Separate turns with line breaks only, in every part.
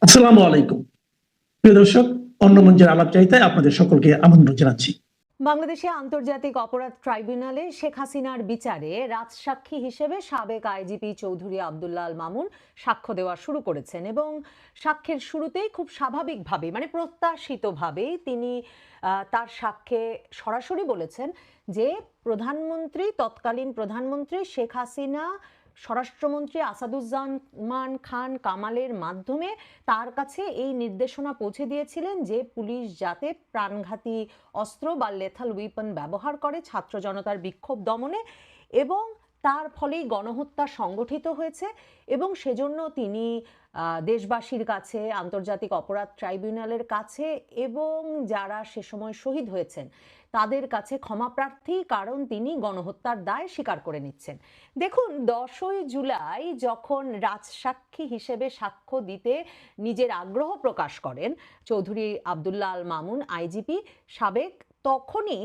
আসসালামু আলাইকুম প্রিয় দর্শক, অন্য মঞ্চের আলাপচারিতায় আপনাদের সকলকে আমন্ত্রণ জানাচ্ছি।
বাংলাদেশে আন্তর্জাতিক অপরাধ ট্রাইব্যুনালে শেখ হাসিনার বিচারে রাজসাক্ষী হিসেবে সাবেক আইজিপি চৌধুরী আব্দুল্লাহ আল মামুন সাক্ষ্য দেওয়া শুরু করেছেন এবং সাক্ষ্যের শুরুতেই খুব স্বাভাবিকভাবে প্রত্যাশিতভাবেই তিনি তার সাক্ষ্যে সরাসরি বলেছেন যে তৎকালীন প্রধানমন্ত্রী শেখ হাসিনা স্বরাষ্ট্রমন্ত্রী আসাদুজ্জামান খান কামালের মাধ্যমে তার কাছে এই নির্দেশনা পৌঁছে দিয়েছিলেন যে পুলিশ যাতে প্রাণঘাতী অস্ত্র বা লেথাল উইপন ব্যবহার করে ছাত্র জনতার বিক্ষোভ দমনে, এবং তার ফলেই গণহত্যা সংগঠিত হয়েছে এবং সেজন্য তিনি দেশবাসীর কাছে, আন্তর্জাতিক অপরাধ ট্রাইব্যুনালের কাছে এবং যারা সে সময় শহীদ হয়েছেন তাদের কাছে ক্ষমা প্রার্থী, কারণ তিনি গণহত্যার দায় স্বীকার করে নিচ্ছেন। দেখুন, 10ই জুলাই যখন রাজসাক্ষী হিসেবে সাক্ষ্য দিতে নিজের আগ্রহ প্রকাশ করেন চৌধুরী আব্দুল্লাহ আল মামুন আইজিপি সাবেক, তখনই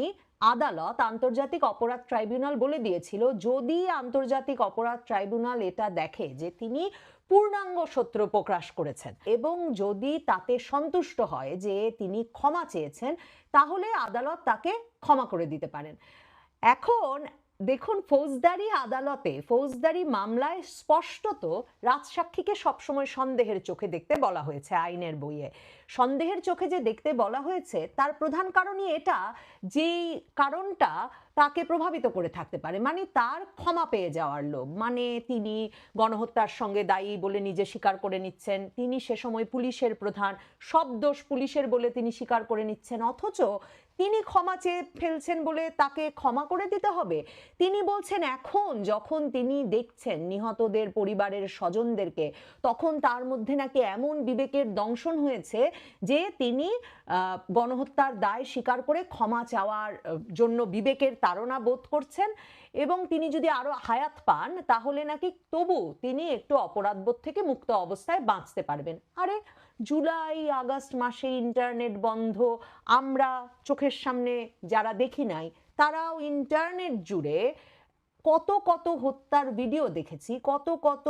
আদালত আন্তর্জাতিক অপরাধ ট্রাইব্যুনাল বলে দিয়েছিল যদি আন্তর্জাতিক অপরাধ ট্রাইব্যুনাল এটা দেখে যে তিনি পূর্ণাঙ্গ সত্য প্রকাশ করেছেন এবং যদি তাতে সন্তুষ্ট হয় যে তিনি ক্ষমা চেয়েছেন, তাহলে আদালত তাকে ক্ষমা করে দিতে পারেন। এখন দেখুন, ফৌজদারি মামলায় স্পষ্টত রাজসাক্ষীকে সবসময় সন্দেহের চোখে দেখতে বলা হয়েছে। আইনের বইয়ে সন্দেহের চোখে যে দেখতে বলা হয়েছে তার প্রধান কারণই এটা, যেই কারণটা তাকে প্রভাবিত করে থাকতে পারে, মানে তার ক্ষমা পেয়ে যাওয়ার লোভ, মানে তিনি গণহত্যার সঙ্গে দায়ী বলে নিজে স্বীকার করে নিচ্ছেন, তিনি সে সময় পুলিশের প্রধান, সব দোষ পুলিশের বলে তিনি স্বীকার করে নিচ্ছেন, অথচ তিনি ক্ষমা চেয়ে ফেলছেন বলে তাকে ক্ষমা করে দিতে হবে। তিনি বলছেন এখন যখন তিনি দেখছেন নিহতদের পরিবারের স্বজনদেরকে, তখন তার মধ্যে নাকি এমন বিবেকের দংশন হয়েছে যে তিনি গণহত্যার দায় স্বীকার করে ক্ষমা চাওয়ার জন্য বিবেকের তাড়না বোধ করছেন এবং তিনি যদি আরো হায়াত পান তাহলে নাকি তবু তিনি একটু অপরাধবোধ থেকে মুক্ত অবস্থায় বাঁচতে পারবেন। আরে, জুলাই আগস্ট মাসে ইন্টারনেট বন্ধ, আমরা চোখের সামনে যারা দেখি নাই তারাও ইন্টারনেট জুড়ে কত কত হত্যার ভিডিও দেখেছি, কত কত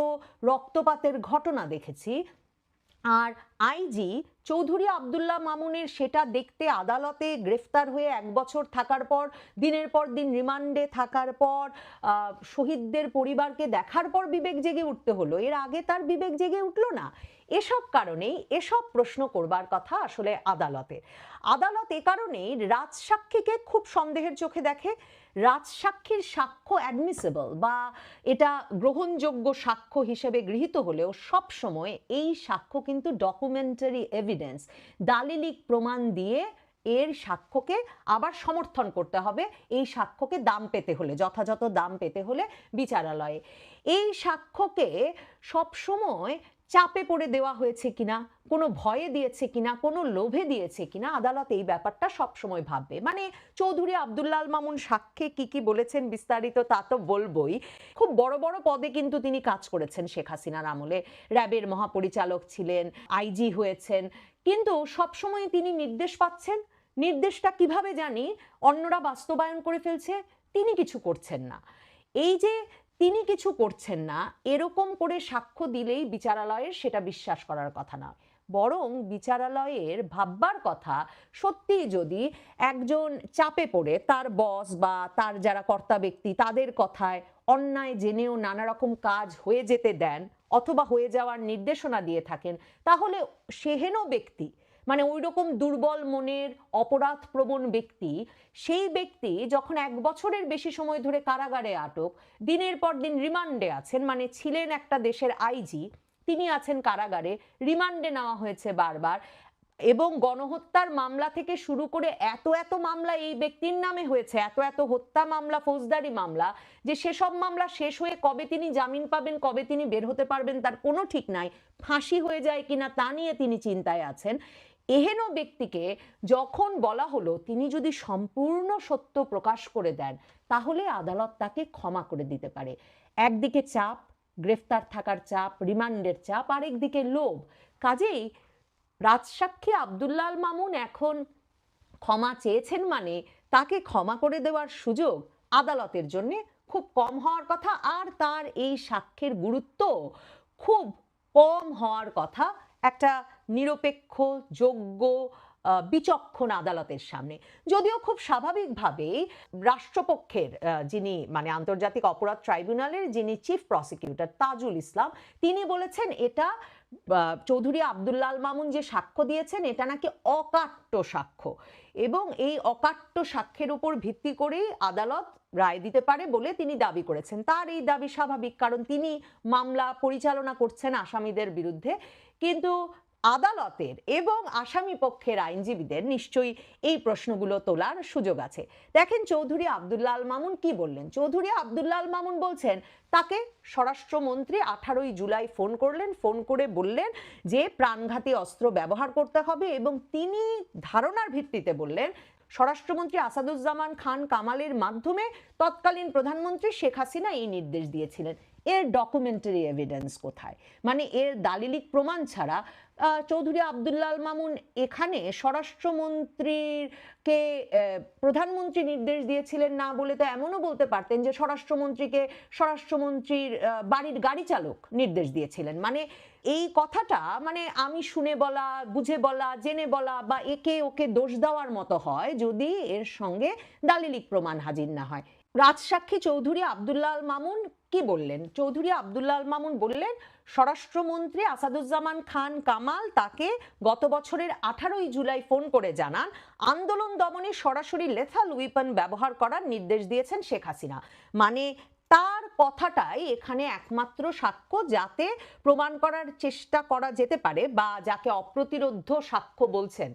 রক্তপাতের ঘটনা দেখেছি। আর আইজি চৌধুরী আব্দুল্লাহ মামুনের সেটা দেখতে আদালতে গ্রেফতার হয়ে 1 বছর থাকার পর, দিনের পর দিন রিমান্ডে থাকার পর, শহীদদের পরিবারকে দেখার পর বিবেক জেগে উঠতে হলো, এর আগে তার বিবেক জেগে উঠলো না। এসব কারণেই এসব প্রশ্ন করবার কথা আসলে আদালত এ কারণেই রাজসাক্ষীকে খুব সন্দেহের চোখে দেখে। রাজসাক্ষীর সাক্ষ্য অ্যাডমিসেবল বা এটা গ্রহণযোগ্য সাক্ষ্য হিসেবে গৃহীত হলেও সব সময় এই সাক্ষ্য কিন্তু ডকুমেন্টারি এভিডেন্স, দালিলিক প্রমাণ দিয়ে এর সাক্ষ্যকে আবার সমর্থন করতে হবে। এই সাক্ষ্যকে দাম পেতে হলে, যথাযথ দাম পেতে হলে বিচারালয়ে এই সাক্ষ্যকে সবসময় চাপে পড়ে দেওয়া হয়েছে কিনা, কোনো ভয়ে দিয়েছে কিনা, কোনো লোভে দিয়েছে কিনা, আদালত এই ব্যাপারটা সবসময় ভাববে। মানে চৌধুরী আব্দুল্লাহ আল মামুন সাক্ষ্যে কি কি বলেছেন বিস্তারিত তা তো বলবই। খুব বড় বড় পদে কিন্তু তিনি কাজ করেছেন শেখ হাসিনার আমলে, র্যাবের মহাপরিচালক ছিলেন, আইজি হয়েছেন, কিন্তু সবসময় তিনি নির্দেশ পাচ্ছেন। নির্দেশটা কিভাবে জানি অন্যরা বাস্তবায়ন করে ফেলছে, তিনি কিছু করছেন না। এই যে তিনি কিছু করছেন না এরকম করে সাক্ষ্য দিলেই বিচারালয়ের সেটা বিশ্বাস করার কথা না, বরং বিচারালয়ের ভাববার কথা সত্যি যদি একজন চাপে পড়ে তার বস বা তার যারা কর্তা ব্যক্তি তাদের কথায় অন্যায় জেনেও নানা রকম কাজ হয়ে যেতে দেন অথবা হয়ে যাওয়ার নির্দেশনা দিয়ে থাকেন, তাহলে সেহেন ব্যক্তি, মানে ওই রকম দুর্বল মনের অপরাধ প্রবণ ব্যক্তি, সেই ব্যক্তি যখন 1 বছরের বেশি সময় ধরে কারাগারে আটক, দিনের পর দিন রিমান্ডে আছেন, মানে ছিলেন একটা দেশের আইজি, তিনি আছেন কারাগারে, রিমান্ডে নেওয়া হয়েছে বারবার, এবং গণহত্যার মামলা থেকে শুরু করে এত এত মামলা এই ব্যক্তির নামে হয়েছে, এত এত হত্যা মামলা, ফৌজদারি মামলা, যে সেসব মামলা শেষ হয়ে কবে তিনি জামিন পাবেন, কবে তিনি বের হতে পারবেন তার কোনো ঠিক নাই, ফাঁসি হয়ে যায় কিনা তা নিয়ে তিনি চিন্তায় আছেন। এহেন ব্যক্তিকে যখন বলা হলো তিনি যদি সম্পূর্ণ সত্য প্রকাশ করে দেন তাহলে আদালত তাকে ক্ষমা করে দিতে পারে। একদিকে চাপ, গ্রেফতার থাকার চাপ, রিমান্ডের চাপ, আরেকদিকে লোভ। কাজেই রাজসাক্ষী আব্দুল্লাহ আল মামুন এখন ক্ষমা চেয়েছেন মানে তাকে ক্ষমা করে দেওয়ার সুযোগ আদালতের জন্য খুব কম হওয়ার কথা, আর তার এই সাক্ষ্যের গুরুত্ব খুব কম হওয়ার কথা একটা নিরপেক্ষ, যোগ্য, বিচক্ষণ আদালতের সামনে। যদিও খুব স্বাভাবিকভাবেই রাষ্ট্রপক্ষের যিনি মানে আন্তর্জাতিক অপরাধ ট্রাইব্যুনালের যিনি চিফ প্রসিকিউটর তাজুল ইসলাম, তিনি বলেছেন এটা চৌধুরী আব্দুল্লাহ আল মামুন যে সাক্ষ্য দিয়েছেন এটা নাকি অকাট্য সাক্ষ্য, এবং এই অকাট্য সাক্ষ্যের উপর ভিত্তি করেই আদালত রায় দিতে পারে বলে তিনি দাবি করেছেন। তার এই দাবি স্বাভাবিক, কারণ তিনি মামলা পরিচালনা করছেন আসামিদের বিরুদ্ধে। কিন্তু আদালতের এবং আসামি পক্ষের আইনজীবীদের নিশ্চয়ই এই প্রশ্নগুলো তোলার সুযোগ আছে। দেখেন চৌধুরী আব্দুল্লাহ আল মামুন কি বললেন। চৌধুরী আব্দুল্লাহ আল মামুন বলছেন তাকে স্বরাষ্ট্রমন্ত্রী 18ই জুলাই ফোন করলেন, ফোন করে বললেন যে প্রাণঘাতী অস্ত্র ব্যবহার করতে হবে, এবং তিনি ধারণার ভিত্তিতে বললেন স্বরাষ্ট্রমন্ত্রী আসাদুজ্জামান খান কামালের মাধ্যমে তৎকালীন প্রধানমন্ত্রী শেখ হাসিনা এই নির্দেশ দিয়েছিলেন। এর ডকুমেন্টারি এভিডেন্স কোথায়? মানে এর দালিলিক প্রমাণ ছাড়া চৌধুরী আব্দুল্লাহ আল মামুন এখানে স্বরাষ্ট্রমন্ত্রীকে প্রধানমন্ত্রী নির্দেশ দিয়েছিলেন না বলে তো এমনও বলতে পারতেন যে স্বরাষ্ট্রমন্ত্রীকে স্বরাষ্ট্রমন্ত্রীর বাড়ির গাড়ি চালক নির্দেশ দিয়েছিলেন। মানে এই কথাটা মানে আমি শুনে বলা, বুঝে বলা, জেনে বলা বা একে ওকে দোষ দেওয়ার মতো হয় যদি এর সঙ্গে দালিলিক প্রমাণ হাজির না হয়। রাজসাক্ষী চৌধুরী আব্দুল্লাহ আল মামুন কি বললেন? চৌধুরী আব্দুল্লাহ আল মামুন বললেন স্বরাষ্ট্রমন্ত্রী আসাদুজ্জামান খান কামাল তাকে গত বছরের 18ই জুলাই ফোন করে জানান আন্দোলন দমনে সরাসরি লেথাল উইপন ব্যবহার করার নির্দেশ দিয়েছেন শেখ হাসিনা। মানে তার কথাটাই এখানে একমাত্র সাক্ষ্য যাতে প্রমাণ করার চেষ্টা করা যেতে পারে, বা যাকে অপ্রতিরোধ্য সাক্ষ্য বলছেন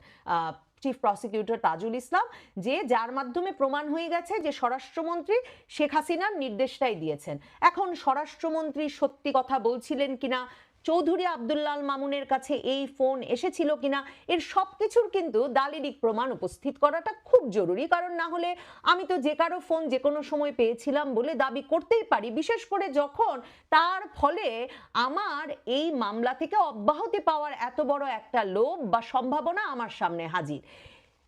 চিফ প্রসিকিউটর তাজুল ইসলাম, যে যার মাধ্যমে প্রমাণ হয়ে গেছে যে স্বরাষ্ট্রমন্ত্রী শেখ হাসিনার নির্দেশটাই দিয়েছেন। এখন স্বরাষ্ট্রমন্ত্রী সত্যি কথা বলছিলেন কিনা, চৌধুরী আব্দুল্লাহ আল মামুনের কাছে এই ফোন এসেছিল কিনা, এর সবকিছুর কিন্তু দালিলিক প্রমাণ উপস্থিত করাটা খুব জরুরি। কারণ না হলে আমি তো যে কারো ফোন যে কোনো সময় পেয়েছিলাম বলে দাবি করতেই পারি, বিশেষ করে যখন তার ফলে আমার এই মামলা থেকে অব্যাহতি পাওয়ার এত বড় একটা লোভ বা সম্ভাবনা আমার সামনে হাজির।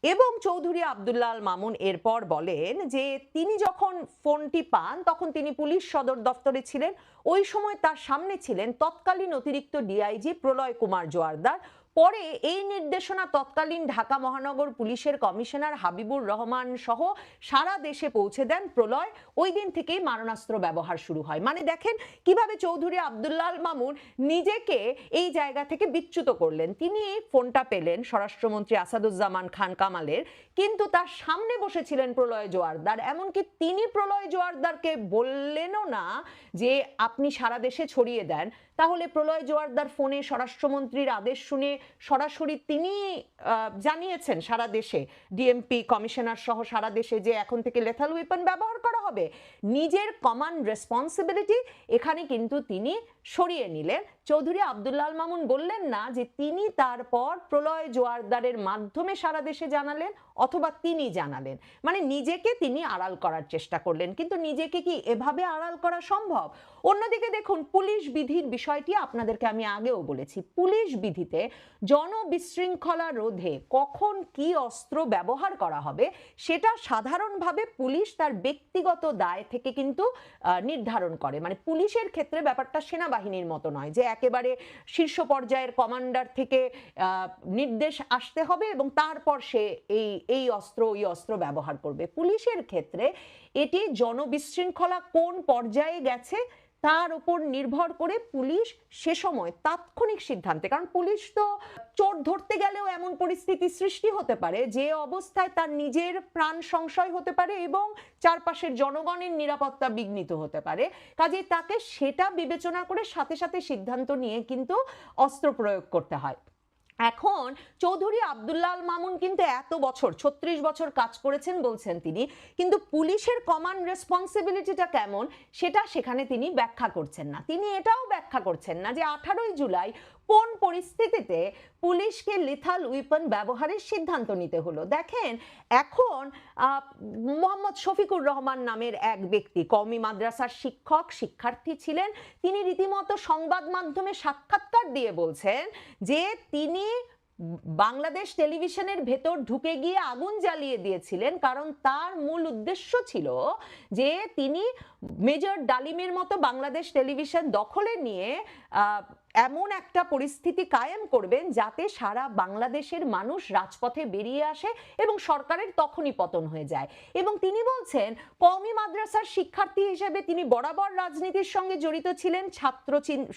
এবং চৌধুরী আব্দুল্লাহ আল মামুন এরপর বলেন যে তিনি যখন ফোনটি পান তখন তিনি পুলিশ সদর দফতরে ছিলেন। ওই সময় তার সামনে ছিলেন তৎকালীন অতিরিক্ত ডিআইজি প্রলয় কুমার জোয়ারদার। পরে এই নির্দেশনা তৎকালীন ঢাকা মহানগর পুলিশের কমিশনার হাবিবুর রহমান সহ সারা দেশে পৌঁছে দেন প্রলয়। ওই দিন থেকেই মারণাস্ত্র ব্যবহার শুরু হয়। মানে দেখেন কিভাবে চৌধুরী আব্দুল্লাহ আল মামুন নিজেকে এই জায়গা থেকে বিচ্যুত করলেন। তিনি ফোনটা পেলেন স্বরাষ্ট্রমন্ত্রী আসাদুজ্জামান খান কামালের, কিন্তু তার সামনে বসেছিলেন প্রলয় জোয়ারদার। এমনকি তিনি প্রলয় জোয়ারদারকে বললেনও না যে আপনি সারা দেশে ছড়িয়ে দেন। তাহলে প্রলয় জোয়ারদার ফোনে স্বরাষ্ট্রমন্ত্রীর আদেশ শুনে সরাসরি তিনি জানিয়েছেন সারা দেশে, ডিএমপি কমিশনার সহ সারা দেশে, যে এখন থেকে লেথাল ওয়েপন ব্যবহার করা হবে। নিজের কমান্ড রেসপন্সিবিলিটি এখানে কিন্তু তিনি সরিয়ে নিলেন। চৌধুরী আব্দুল্লাহ আল মামুন বললেন না যে তিনি তারপর প্রলয় জোয়ারদারের মাধ্যমে সারা দেশে জানালেন অথবা তিনি জানালেন। মানে নিজেকে তিনি আড়াল করার চেষ্টা করলেন, কিন্তু নিজেকে কি এভাবে আড়াল করা সম্ভব? অন্যদিকে দেখুন পুলিশ বিধির বিষয়টি আপনাদেরকে আমি আগেও বলেছি। পুলিশ বিধিতে জনবিশৃঙ্খলা রোধে কখন কি অস্ত্র ব্যবহার করা হবে সেটা সাধারণভাবে পুলিশ তার ব্যক্তিগত দায় থেকে কিন্তু নির্ধারণ করে। মানে পুলিশের ক্ষেত্রে ব্যাপারটা সেনাবাহিনীর মতো নয় যে একেবারে শীর্ষ পর্যায়ের কমান্ডার থেকে নির্দেশ আসতে হবে এবং তারপর সে এই অস্ত্র ওই অস্ত্র ব্যবহার করবে। পুলিশের ক্ষেত্রে এটি জনবিশৃঙ্খলা কোন পর্যায়ে গেছে তার উপর নির্ভর করে পুলিশ সে সময় তাৎক্ষণিক সিদ্ধান্তে, কারণ পুলিশ তো চোর ধরতে গেলেও এমন পরিস্থিতি সৃষ্টি হতে পারে যে অবস্থায় তার নিজের প্রাণ সংশয় হতে পারে এবং চারপাশের জনগণের নিরাপত্তা বিঘ্নিত হতে পারে। কাজেই তাকে সেটা বিবেচনা করে সাথে সাথে সিদ্ধান্ত নিয়ে কিন্তু অস্ত্র প্রয়োগ করতে হয়। এখন চৌধুরী আব্দুল্লাহ আল মামুন কিন্তু এত বছর 36 বছর কাজ করেছেন বলছেন তিনি, কিন্তু পুলিশের কমান্ড রেসপন্সিবিলিটিটা কেমন সেটা সেখানে তিনি ব্যাখ্যা করছেন না। তিনি এটাও ব্যাখ্যা করছেন না যে 18ই জুলাই কোন পরিস্থিতিতে পুলিশকে লিথাল উইপন ব্যবহারের সিদ্ধান্ত নিতে হলো। দেখেন এখন মোহাম্মদ শফিকুর রহমান নামের এক ব্যক্তি কওমি মাদ্রাসার শিক্ষক, শিক্ষার্থী ছিলেন। তিনি রীতিমতো সংবাদ মাধ্যমে সাক্ষাৎকার দিয়ে বলছেন যে তিনি বাংলাদেশ টেলিভিশনের ভেতর ঢুকে গিয়ে আগুন জ্বালিয়ে দিয়েছিলেন, কারণ তার মূল উদ্দেশ্য ছিল যে তিনি মেজর ডালিমের মতো বাংলাদেশ টেলিভিশন দখলে নিয়ে এমন একটা পরিস্থিতি কায়েম করবেন যাতে সারা বাংলাদেশের মানুষ রাজপথে বেরিয়ে আসে এবং সরকারের তখনই পতন হয়ে যায়। এবং তিনি বলছেন কওমি মাদ্রাসার শিক্ষার্থী হিসেবে তিনি বরাবর রাজনীতির সঙ্গে জড়িত ছিলেন। ছাত্র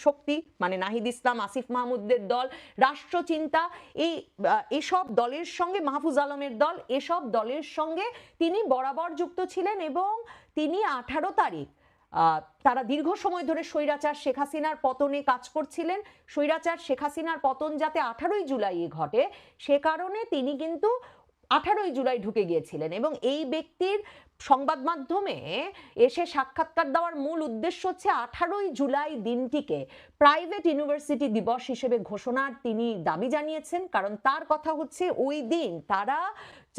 শক্তি মানে নাহিদ ইসলাম, আসিফ মাহমুদের দল, রাষ্ট্রচিন্তা, এসব দলের সঙ্গে, মাহফুজ আলমের দল, এসব দলের সঙ্গে তিনি বরাবর যুক্ত ছিলেন। এবং তিনি 18 তারিখ তারা দীর্ঘ সময় ধরে স্বৈরাচার শেখ হাসিনার পতনে কাজ করছিলেন। স্বৈরাচার শেখ হাসিনার পতন যাতে 18ই জুলাই ঘটে সে কারণে তিনি কিন্তু 18ই জুলাই ঢুকে গিয়েছিলেন। এবং এই ব্যক্তির সংবাদ মাধ্যমে এসে সাক্ষাৎকার দেওয়ার মূল উদ্দেশ্য হচ্ছে 18ই জুলাই দিনটিকে প্রাইভেট ইউনিভার্সিটি দিবস হিসেবে ঘোষণার তিনি দাবি জানিয়েছেন। কারণ তার কথা হচ্ছে ওই দিন তারা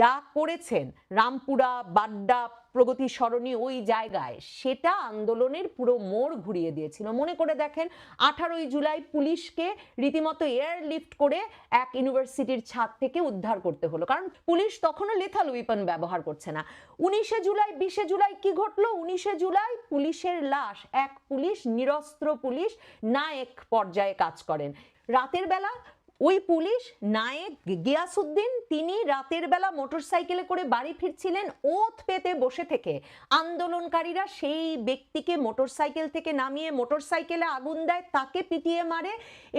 যা করেছেন রামপুরা, বাড্ডা, প্রগতি সরণি ওই জায়গায়, সেটা আন্দোলনের পুরো মোড় ঘুরিয়ে দিয়েছিল। মনে করে দেখেন 18ই জুলাই পুলিশকে রীতিমতো এয়ারলিফট করে এক ইউনিভার্সিটির ছাদ থেকে উদ্ধার করতে হলো, কারণ পুলিশ তখনও লেথাল উইপন ব্যবহার করছে না। 19শে জুলাই, 20শে জুলাই কি ঘটলো? 19শে জুলাই পুলিশের লাশ, এক পুলিশ, নিরস্ত্র পুলিশ নায়েক পর্যায়ে কাজ করেন। রাতের বেলা ওই পুলিশ নায়েক গিয়াসউদ্দিন তিনি রাতের বেলা মোটরসাইকেলে করে বাড়ি ফিরছিলেন। ওত পেতে বসে থেকে আন্দোলনকারীরা সেই ব্যক্তিকে মোটরসাইকেল থেকে নামিয়ে মোটরসাইকেলে আগুন দেয়, তাকে পিটিয়ে মারে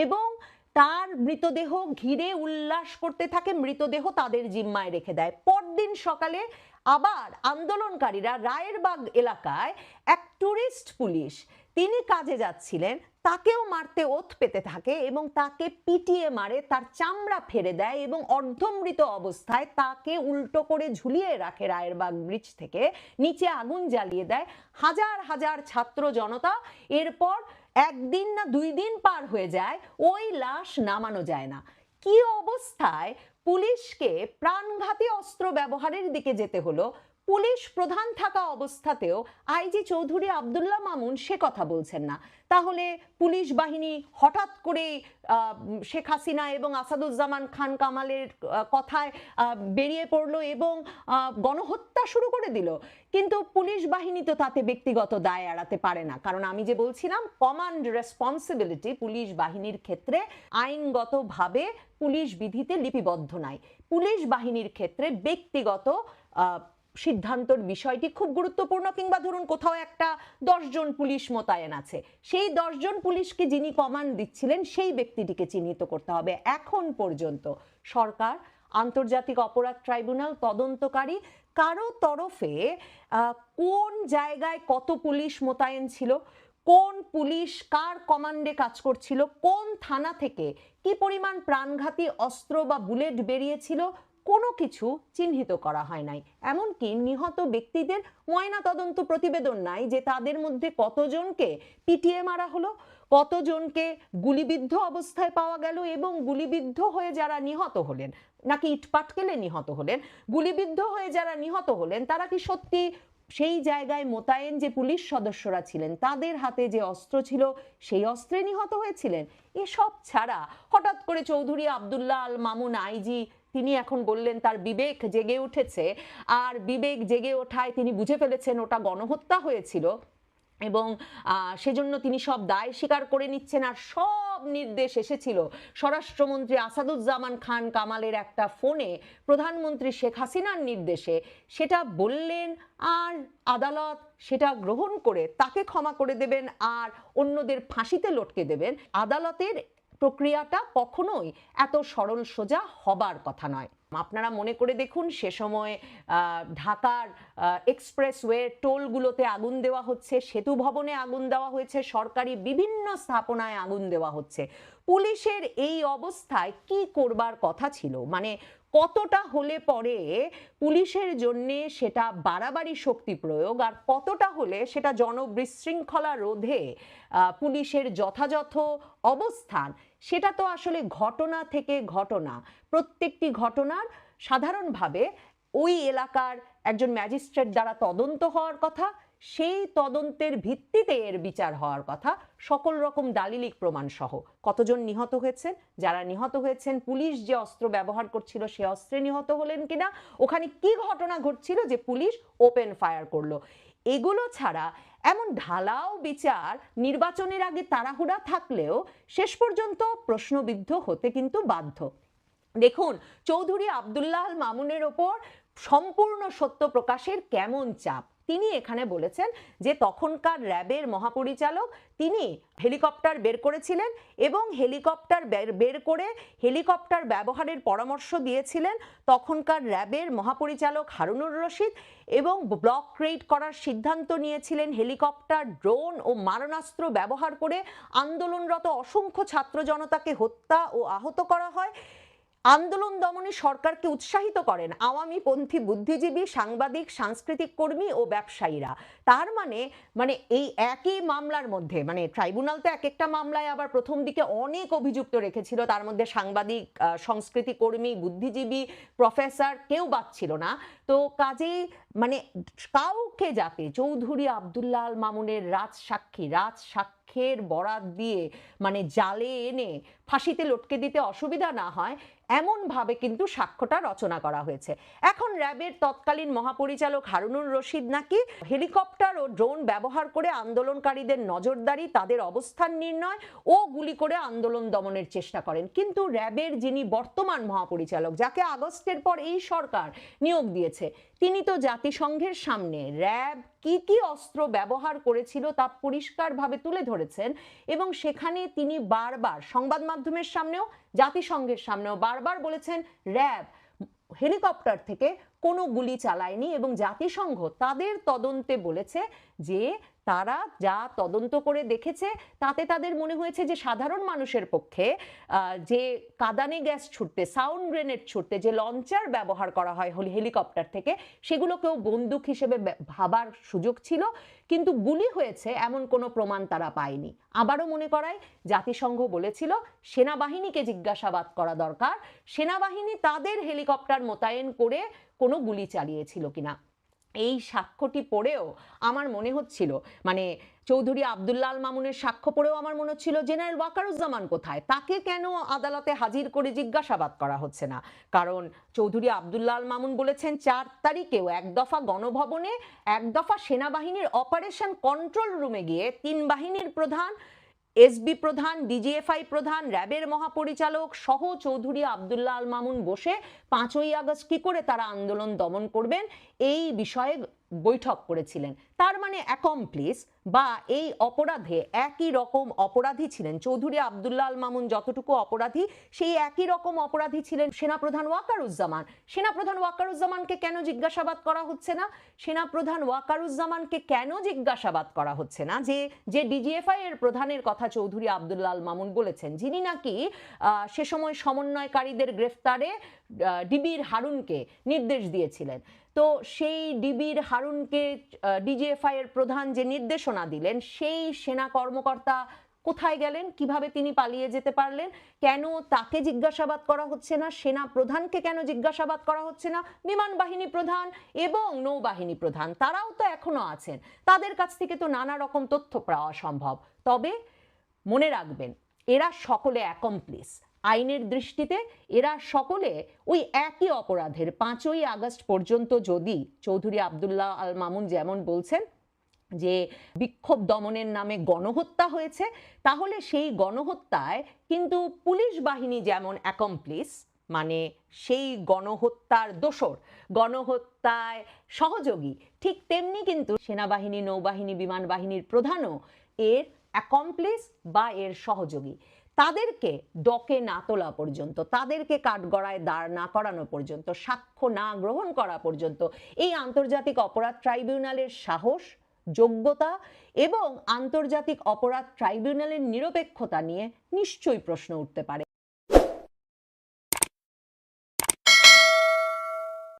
এবং তার মৃতদেহ ঘিরে উল্লাস করতে থাকে, মৃতদেহ তাদের জিম্মায় রেখে দেয়। পরদিন সকালে আবার আন্দোলনকারীরা রায়েরবাগ এলাকায় এক টুরিস্ট পুলিশ তিনি কাজে যাচ্ছিলেন, তাকেও মারতে ওত পেতে থাকে এবং তাকে পিটিয়ে মারে, তার চামড়া ফেলে দেয় এবং অর্ধমৃত অবস্থায় তাকে উল্টো করে ঝুলিয়ে রাখে রায়েরবাগ ব্রিজ থেকে, নিচে আগুন জ্বালিয়ে দেয়। হাজার হাজার ছাত্র জনতা, এরপর একদিন না 2 দিন পার হয়ে যায়, ওই লাশ নামানো যায় না। কি অবস্থায় পুলিশকে প্রাণঘাতী অস্ত্র ব্যবহারের দিকে যেতে হলো? পুলিশ প্রধান থাকা অবস্থাতেও আইজি চৌধুরী আব্দুল্লাহ মামুন সে কথা বলছেন না। তাহলে পুলিশ বাহিনী হঠাৎ করে শেখ হাসিনা এবং আসাদুজ্জামান খান কামালের কথায় বেরিয়ে পড়লো এবং গণহত্যা শুরু করে দিল। কিন্তু পুলিশ বাহিনী তো তাতে ব্যক্তিগত দায় এড়াতে পারে না, কারণ আমি যে বলছিলাম কমান্ড রেসপন্সিবিলিটি পুলিশ বাহিনীর ক্ষেত্রে আইনগতভাবে পুলিশ বিধিতে লিপিবদ্ধ নাই। পুলিশ বাহিনীর ক্ষেত্রে ব্যক্তিগত সিদ্ধান্তর বিষয়টি খুব গুরুত্বপূর্ণ। কিংবা ধরুন কোথাও একটা 10 জন পুলিশ মোতায়েন আছে, সেই 10 জন পুলিশকে যিনি কমান্ড দিচ্ছিলেন সেই ব্যক্তিটিকে চিহ্নিত করতে হবে। এখন পর্যন্ত সরকার, আন্তর্জাতিক অপরাধ ট্রাইব্যুনাল, তদন্তকারী কারো তরফে কোন জায়গায় কত পুলিশ মোতায়েন ছিল, কোন পুলিশ কার কমান্ডে কাজ করছিল, কোন থানা থেকে কি পরিমাণ প্রাণঘাতী অস্ত্র বা বুলেট বেরিয়েছিল, কোনো কিছু চিহ্নিত করা হয় নাই। এমনকি নিহত ব্যক্তিদের ময়না তদন্ত প্রতিবেদন নাই যে তাদের মধ্যে কতজনকে পিটিয়ে মারা হলো, কতজনকে গুলিবিদ্ধ অবস্থায় পাওয়া গেল এবং গুলিবিদ্ধ হয়ে যারা নিহত হলেন নাকি ইটপাটকেলে নিহত হলেন, গুলিবিদ্ধ হয়ে যারা নিহত হলেন তারা কি সত্যি সেই জায়গায় মোতায়েন যে পুলিশ সদস্যরা ছিলেন তাদের হাতে যে অস্ত্র ছিল সেই অস্ত্রে নিহত হয়েছিলেন? এসব ছাড়া হঠাৎ করে চৌধুরী আব্দুল্লাহ আল মামুন আইজি তিনি এখন বললেন তার বিবেক জেগে উঠেছে, আর বিবেক জেগে ওঠায় তিনি বুঝে ফেলেছেন ওটা গণহত্যা হয়েছিল এবং সেজন্য তিনি সব দায় স্বীকার করে নিচ্ছেন। আর সব নির্দেশ এসেছিল স্বরাষ্ট্রমন্ত্রী আসাদুজ্জামান খান কামালের একটা ফোনে প্রধানমন্ত্রী শেখ হাসিনার নির্দেশে, সেটা বললেন আর আদালত সেটা গ্রহণ করে তাকে ক্ষমা করে দেবেন আর অন্যদের ফাঁসিতে লটকে দেবেন। আদালতের প্রক্রিয়াটা কখনোই এত সরল সোজা হবার কথা নয়। আপনারা মনে করে দেখুন সে সময় ঢাকার এক্সপ্রেসওয়ে টোলগুলোতে আগুন দেওয়া হচ্ছে, সেতু ভবনে আগুন দেওয়া হয়েছে, সরকারি বিভিন্ন স্থাপনায় আগুন দেওয়া হচ্ছে। পুলিশের এই অবস্থায় কি করবার কথা ছিল? মানে কতটা হলে পরে পুলিশের জন্য সেটা বাড়াবাড়ি শক্তি প্রয়োগ, আর কতটা হলে সেটা জনবিশৃঙ্খলা রোধে পুলিশের যথাযথ অবস্থান, সেটা তো আসলে ঘটনা থেকে ঘটনা, প্রত্যেকটি ঘটনার সাধারণভাবে ওই এলাকার একজন ম্যাজিস্ট্রেট দ্বারা তদন্ত হওয়ার কথা, সেই তদন্তের ভিত্তিতে এর বিচার হওয়ার কথা, সকল রকম দালিলিক প্রমাণ সহ। কতজন নিহত হয়েছেন? যারা নিহত হয়েছেন পুলিশ যে অস্ত্র ব্যবহার করছিল সে অস্ত্রে নিহত হলেন কিনা, ওখানে কি ঘটনা ঘটছিল যে পুলিশ ওপেন ফায়ার করলো, এগুলো ছাড়া এমন ঢালাও বিচার নির্বাচনের আগে তাড়াহুড়া থাকলেও শেষ পর্যন্ত প্রশ্নবিদ্ধ হতে কিন্তু বাধ্য। দেখুন, চৌধুরী আব্দুল্লাহ আল মামুনের ওপর সম্পূর্ণ সত্য প্রকাশের কেমন চাপ। তিনি এখানে বলেছেন যে তখনকার র্যাবের মহাপরিচালক তিনি হেলিকপ্টার বের করেছিলেন এবং হেলিকপ্টার বের করে হেলিকপ্টার ব্যবহারের পরামর্শ দিয়েছিলেন তখনকার র্যাবের মহাপরিচালক হারুনুর রশিদ, এবং ব্লক রেড করার সিদ্ধান্ত নিয়েছিলেন হেলিকপ্টার, ড্রোন ও মারণাস্ত্র ব্যবহার করে আন্দোলনরত অসংখ্য ছাত্র জনতাকে হত্যা ও আহত করা হয়। আন্দোলন দমনে সরকারকে উৎসাহিত করেন আওয়ামীপন্থী বুদ্ধিজীবী, সাংবাদিক, সাংস্কৃতিক কর্মী ও ব্যবসায়ীরা। তার মানে এই একই মামলার মধ্যে, মানে ট্রাইব্যুনাল তো এক একটা মামলায় আবার প্রথম দিকে অনেক অভিযুক্ত রেখেছিল, তার মধ্যে সাংবাদিক, সংস্কৃতি কর্মী, বুদ্ধিজীবী, প্রফেসর কেউ বাদ ছিল না। তো কাজেই মানে কাউকে যাতে চৌধুরী আব্দুল্লাহ আল মামুনের রাজসাক্ষীর বরাত দিয়ে মানে জালে এনে ফাঁসিতে লটকে দিতে অসুবিধা না হয় এমনভাবে কিন্তু সাক্ষ্যটা রচনা করা হয়েছে। এখন র্যাবের তৎকালীন মহাপরিচালক হারুনুর রশিদ নাকি হেলিকপ্টার ও ড্রোন ব্যবহার করে আন্দোলনকারীদের নজরদারি, তাদের অবস্থান নির্ণয় ও গুলি করে আন্দোলন দমনের চেষ্টা করেন। কিন্তু র্যাবের যিনি বর্তমান মহাপরিচালক, যাকে আগস্টের পর এই সরকার নিয়োগ দিয়েছে, তিনি তো জাতিসংঘের সামনে র্যাব কি কি অস্ত্র ব্যবহার করেছিল তা পরিষ্কারভাবে তুলে ধরেছেন, এবং সেখানে তিনি বারবার সংবাদ মাধ্যমের সামনেও জাতিসংঘের সামনেও বারবার বলেছেন র্যাব হেলিকপ্টার থেকে কোনো গুলি চালায়নি, এবং জাতিসংঘ তাদের তদন্তে বলেছে যে তারা যা তদন্ত করে দেখেছে তাতে তাদের মনে হয়েছে যে সাধারণ মানুষের পক্ষে যে কাঁদানে গ্যাস ছুটতে, সাউন্ড গ্রেনেড ছুটতে যে লঞ্চার ব্যবহার করা হয় হেলিকপ্টার থেকে, সেগুলোকেও বন্দুক হিসেবে ভাবার সুযোগ ছিল, কিন্তু গুলি হয়েছে এমন কোনো প্রমাণ তারা পায়নি। আবারও মনে করায়, জাতিসংঘ বলেছিল সেনাবাহিনীকে জিজ্ঞাসাবাদ করা দরকার, সেনাবাহিনী তাদের হেলিকপ্টার মোতায়েন করে কোনো গুলি চালিয়েছিল কিনা। এই সাক্ষ্যটি পড়েও আমার মনে হচ্ছিল, মানে চৌধুরী আব্দুল্লাহ আল মামুনের সাক্ষ্য পড়েও আমার মনে হচ্ছিল জেনারেল ওয়াকারুজ্জামান কোথায়, তাকে কেন আদালতে হাজির করে জিজ্ঞাসাবাদ করা হচ্ছে না। কারণ চৌধুরী আব্দুল্লাহ আল মামুন বলেছেন 4 তারিখেও এক দফা গণভবনে এক দফা সেনাবাহিনীর অপারেশন কন্ট্রোল রুমে গিয়ে 3 বাহিনীর প্রধান, এসবি প্রধান, ডিজিএফআই প্রধান, র্যাবের মহাপরিচালক সহ চৌধুরী আব্দুল্লাহ আল মামুন বসে 5ই আগস্ট কি করে তারা আন্দোলন দমন করবেন এই বিষয়ে বৈঠক করেছিলেন। তার মানে অ্যাকমপ্লিস বা এই অপরাধে একই রকম অপরাধী ছিলেন চৌধুরী আব্দুল্লাহ আল মামুন, যতটুকু অপরাধী সেই একই রকম অপরাধী ছিলেন সেনাপ্রধান ওয়াকারুজ্জামান। সেনাপ্রধান ওয়াকারুজ্জামানকে কেন জিজ্ঞাসাবাদ করা হচ্ছে না? সেনাপ্রধান ওয়াকারুজ্জামানকে কেন জিজ্ঞাসাবাদ করা হচ্ছে না যে ডিজিএফআই এর প্রধানের কথা চৌধুরী আব্দুল্লাহ আল মামুন বলেছেন, যিনি নাকি সে সময় সমন্বয়কারীদের গ্রেফতারে ডিবির হারুনকে নির্দেশ দিয়েছিলেন। তো সেই ডিবির হারুনকে ডিজিএফআই এর প্রধান যে নির্দেশনা দিলেন, সেই সেনা কর্মকর্তা কোথায় গেলেন, কিভাবে তিনি পালিয়ে যেতে পারলেন, কেন তাকে জিজ্ঞাসাবাদ করা হচ্ছে না? সেনা প্রধানকে কেন জিজ্ঞাসাবাদ করা হচ্ছে না? বিমান বাহিনী প্রধান এবং নৌবাহিনী প্রধান তারাও তো এখনো আছেন, তাদের কাছ থেকে তো নানা রকম তথ্য পাওয়া সম্ভব। তবে মনে রাখবেন, এরা সকলে অ্যাকমপ্লিস। আইনের দৃষ্টিতে এরা সকলে ওই একই অপরাধের। 5ই আগস্ট পর্যন্ত যদি চৌধুরী আব্দুল্লাহ আল মামুন যেমন বলছেন যে বিক্ষোভ দমনের নামে গণহত্যা হয়েছে, তাহলে সেই গণহত্যায় কিন্তু পুলিশ বাহিনী যেমন অ্যাকমপ্লিস, মানে সেই গণহত্যার দোসর, গণহত্যায় সহযোগী, ঠিক তেমনি কিন্তু সেনাবাহিনী, নৌবাহিনী, বিমান বাহিনীর প্রধানও এর অ্যাকমপ্লিস বা এর সহযোগী। তাদেরকে ডকে না তোলা পর্যন্ত, তাদেরকে কাঠগড়ায় দাঁড় না করানো পর্যন্ত, সাক্ষ্য না গ্রহণ করা পর্যন্ত এই আন্তর্জাতিক অপরাধ ট্রাইব্যুনালের সাহস, যোগ্যতা এবং আন্তর্জাতিক অপরাধ ট্রাইব্যুনালের নিরপেক্ষতা নিয়ে নিশ্চয়ই প্রশ্ন উঠতে পারে।